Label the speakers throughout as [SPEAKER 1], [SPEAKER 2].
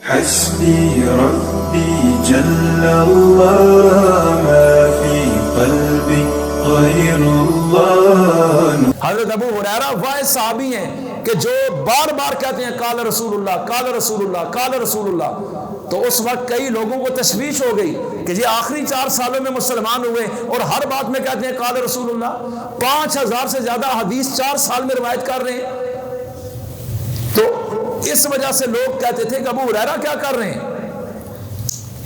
[SPEAKER 1] حسبي ربي جل الله ما في قلبي غير الله۔
[SPEAKER 2] حضرت ابو ہریرہ واحد صحابی ہیں کہ جو بار بار کہتے ہیں قال رسول اللہ قال رسول اللہ قال رسول اللہ۔ تو اس وقت کئی لوگوں کو تشویش ہو گئی کہ یہ آخری 4 سالوں میں مسلمان ہوئے اور ہر بات میں کہتے ہیں قال رسول اللہ، 5000 سے زیادہ حدیث 4 سال میں روایت کر رہے ہیں۔ تو اس وجہ سے لوگ کہتے تھے کہ ابو ہریرہ کیا کر رہے ہیں،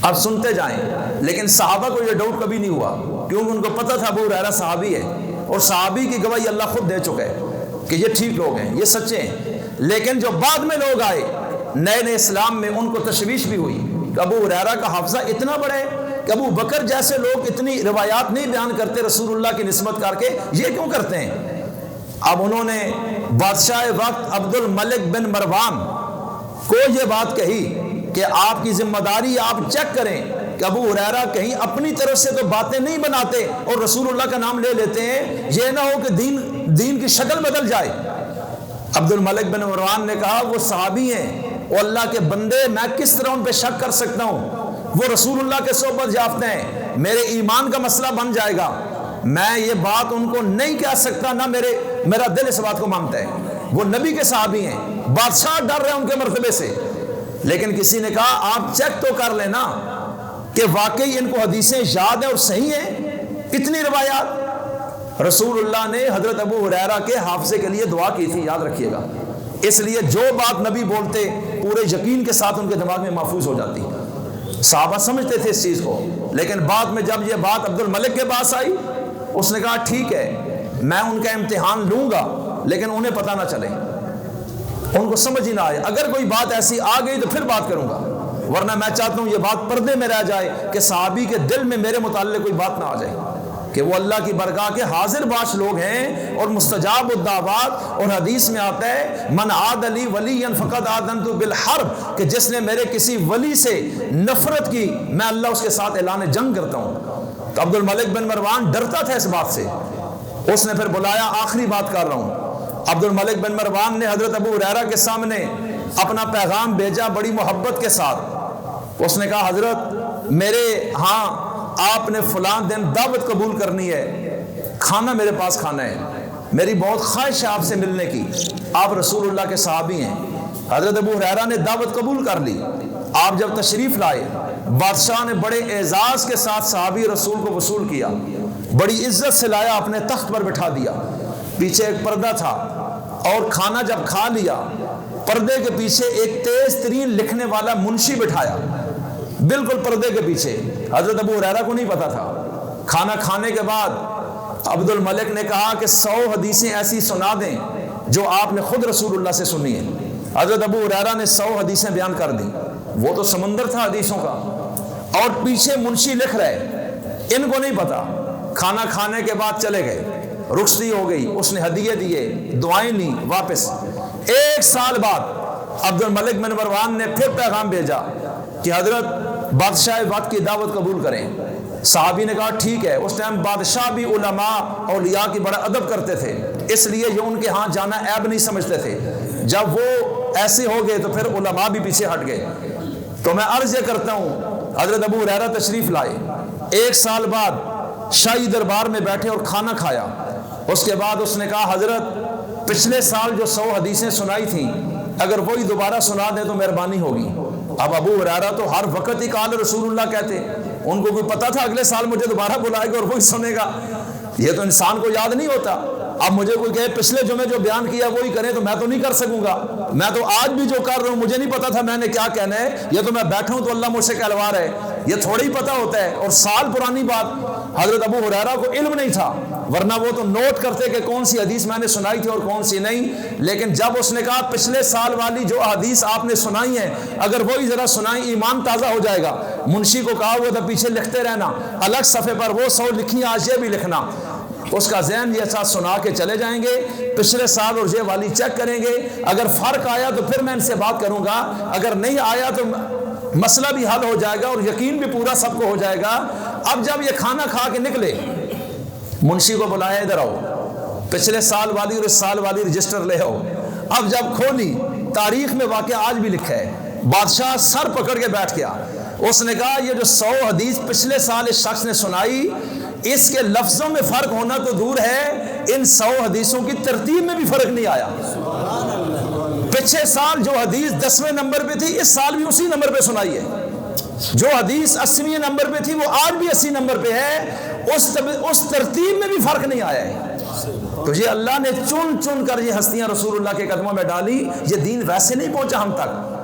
[SPEAKER 2] اب سنتے جائیں۔ لیکن صحابہ کو یہ ڈاؤٹ کبھی نہیں ہوا، کیونکہ ان کو پتہ تھا ابو ہریرہ صحابی ہے، اور صحابی کی گواہی اللہ خود دے چکا ہے کہ یہ ٹھیک لوگ ہیں، یہ سچے ہیں۔ لیکن جو بعد میں لوگ آئے نئے نئے اسلام میں، ان کو تشویش بھی ہوئی کہ ابو ہریرہ کا حافظہ اتنا بڑا ہے کہ ابو بکر جیسے لوگ اتنی روایات نہیں بیان کرتے رسول اللہ کی نسبت کر کے، یہ کیوں کرتے ہیں؟ اب انہوں نے بادشاہ وقت عبد الملک بن مروان کو یہ بات کہی کہ آپ کی ذمہ داری آپ چیک کریں کہ ابو ہریرہ کہیں اپنی طرف سے تو باتیں نہیں بناتے اور رسول اللہ کا نام لے لیتے ہیں، یہ نہ ہو کہ دین کی شکل بدل جائے۔ عبد الملک بن مروان نے کہا وہ صحابی ہیں، وہ اللہ کے بندے، میں کس طرح ان پہ شک کر سکتا ہوں؟ وہ رسول اللہ کے صحبت یافتہ ہیں، میرے ایمان کا مسئلہ بن جائے گا، میں یہ بات ان کو نہیں کہہ سکتا، نہ میرا دل اس بات کو مانتا ہے۔ وہ نبی کے صحابی ہیں، بادشاہ ڈر رہے ہیں ان کے مرتبے سے۔ لیکن کسی نے کہا آپ چیک تو کر لینا کہ واقعی ان کو حدیثیں یاد ہیں اور صحیح ہیں، اتنی روایات۔ رسول اللہ نے حضرت ابو ہریرہ کے حافظے کے لیے دعا کی تھی، یاد رکھیے گا۔ اس لیے جو بات نبی بولتے پورے یقین کے ساتھ ان کے دماغ میں محفوظ ہو جاتی۔ صحابہ سمجھتے تھے اس چیز کو، لیکن بعد میں جب یہ بات عبد الملک کے پاس آئی، اس نے کہا ٹھیک ہے میں ان کا امتحان لوں گا، لیکن انہیں پتہ نہ چلے، ان کو سمجھ ہی نہ آئے۔ اگر کوئی بات ایسی آ گئی تو پھر بات کروں گا، ورنہ میں چاہتا ہوں یہ بات پردے میں رہ جائے کہ صحابی کے دل میں میرے متعلق کوئی بات نہ آ جائے کہ وہ اللہ کی برگاہ کے حاضر باش لوگ ہیں اور مستجاب الدعوات۔ اور حدیث میں آتا ہے من عاد لی ولی فقد آذنت بالحرب، کہ جس نے میرے کسی ولی سے نفرت کی میں اللہ اس کے ساتھ اعلان جنگ کرتا ہوں۔ تو عبد الملک بن مروان ڈرتا تھا اس بات سے، اس نے پھر بلایا، آخری بات کر رہا ہوں۔ عبد الملک بن مروان نے حضرت ابو ہریرہ کے سامنے اپنا پیغام بھیجا بڑی محبت کے ساتھ۔ اس نے کہا حضرت میرے ہاں آپ نے فلاں دن دعوت قبول کرنی ہے، کھانا میرے پاس کھانا ہے، میری بہت خواہش ہے آپ سے ملنے کی، آپ رسول اللہ کے صحابی ہیں۔ حضرت ابو ہریرہ نے دعوت قبول کر لی۔ آپ جب تشریف لائے، بادشاہ نے بڑے اعزاز کے ساتھ صحابی رسول کو وصول کیا، بڑی عزت سے لایا، اپنے تخت پر بٹھا دیا۔ پیچھے ایک پردہ تھا، اور کھانا جب کھا لیا، پردے کے پیچھے ایک تیز ترین لکھنے والا منشی بٹھایا، بالکل پردے کے پیچھے۔ حضرت ابو ہریرہ کو نہیں پتا تھا۔ کھانا کھانے کے بعد عبد الملک نے کہا کہ 100 حدیثیں ایسی سنا دیں جو آپ نے خود رسول اللہ سے سنی ہیں۔ حضرت ابو ہریرہ نے 100 حدیثیں بیان کر دیں، وہ تو سمندر تھا حدیثوں کا، اور پیچھے منشی لکھ رہے، ان کو نہیں پتا۔ کھانا کھانے کے بعد چلے گئے، رخصتی ہو گئی، اس نے ہدیے دیے، دعائیں لیں، واپس۔ 1 سال بعد عبد الملک بن مروان نے پھر پیغام بھیجا کہ حضرت بادشاہ وقت کی دعوت قبول کریں۔ صحابی نے کہا ٹھیک ہے۔ اس ٹائم بادشاہ بھی علماء اولیاء کی بڑا ادب کرتے تھے، اس لیے یہ ان کے ہاں جانا عیب نہیں سمجھتے تھے۔ جب وہ ایسے ہو گئے تو پھر علماء بھی پیچھے ہٹ گئے۔ تو میں عرض یہ کرتا ہوں، حضرت ابو ہریرہ تشریف لائے، 1 سال بعد شاہی دربار میں بیٹھے اور کھانا کھایا۔ اس کے بعد اس نے کہا حضرت پچھلے سال جو 100 حدیثیں سنائی تھیں اگر وہی دوبارہ سنا دیں تو مہربانی ہوگی۔ اب ابو ہریرہ تو ہر وقت ہی قال رسول اللہ کہتے، ان کو کوئی پتا تھا اگلے سال مجھے دوبارہ بلائے گا اور وہی سنے گا، یہ تو انسان کو یاد نہیں ہوتا۔ اب مجھے کوئی کہے پچھلے جمعے جو بیان کیا وہی کریں تو میں تو نہیں کر سکوں گا، میں تو آج بھی جو کر رہا ہوں مجھے نہیں پتا تھا میں نے کیا کہنا ہے، یہ تو میں بیٹھا ہوں تو اللہ مجھ سے کہلوا رہا ہے، یہ تھوڑی ہی پتا ہوتا ہے۔ اور سال پرانی بات، حضرت ابو ہریرہ کو علم نہیں تھا، ورنہ وہ تو نوٹ کرتے کہ کون سی حدیث میں نے سنائی تھی اور کون سی نہیں۔ لیکن جب اس نے کہا پچھلے سال والی جو حدیث آپ نے سنائی ہیں اگر وہی ذرا سنائیں ایمان تازہ ہو جائے گا، منشی کو کہا وہ تو پیچھے لکھتے رہنا، الگ صفحے پر وہ 100 لکھی، آج یہ بھی لکھنا۔ اس کا ذہن یہ ساتھ سنا کے چلے جائیں گے، پچھلے سال اور یہ والی چیک کریں گے، اگر فرق آیا تو پھر میں ان سے بات کروں گا، اگر نہیں آیا تو مسئلہ بھی حل ہو جائے گا اور یقین بھی پورا سب کو ہو جائے گا۔ اب جب یہ کھانا کھا کے نکلے، منشی کو بلایا، ادھر آؤ، پچھلے سال والی اور اس سال والی رجسٹر لے آؤ۔ اب جب کھولی، تاریخ میں واقعہ آج بھی لکھا ہے بادشاہ سر پکڑ کے بیٹھ گیا. اس نے کہا یہ جو 100 حدیث پچھلے سال اس شخص نے سنائی، اس کے لفظوں میں فرق ہونا تو دور ہے، ان 100 حدیثوں کی ترتیب میں بھی فرق نہیں آیا. پچھلے سال جو حدیث 10ویں نمبر پہ تھی، اس سال بھی اسی نمبر پہ سنائی ہے. جو حدیث 80ویں نمبر پہ تھی وہ آج بھی 80 نمبر پہ ہے. اس ترتیب میں بھی فرق نہیں آیا ہے. تو یہ اللہ نے چن چن کر یہ ہستیاں رسول اللہ کے قدموں میں ڈالی. یہ دین ویسے نہیں پہنچا ہم تک.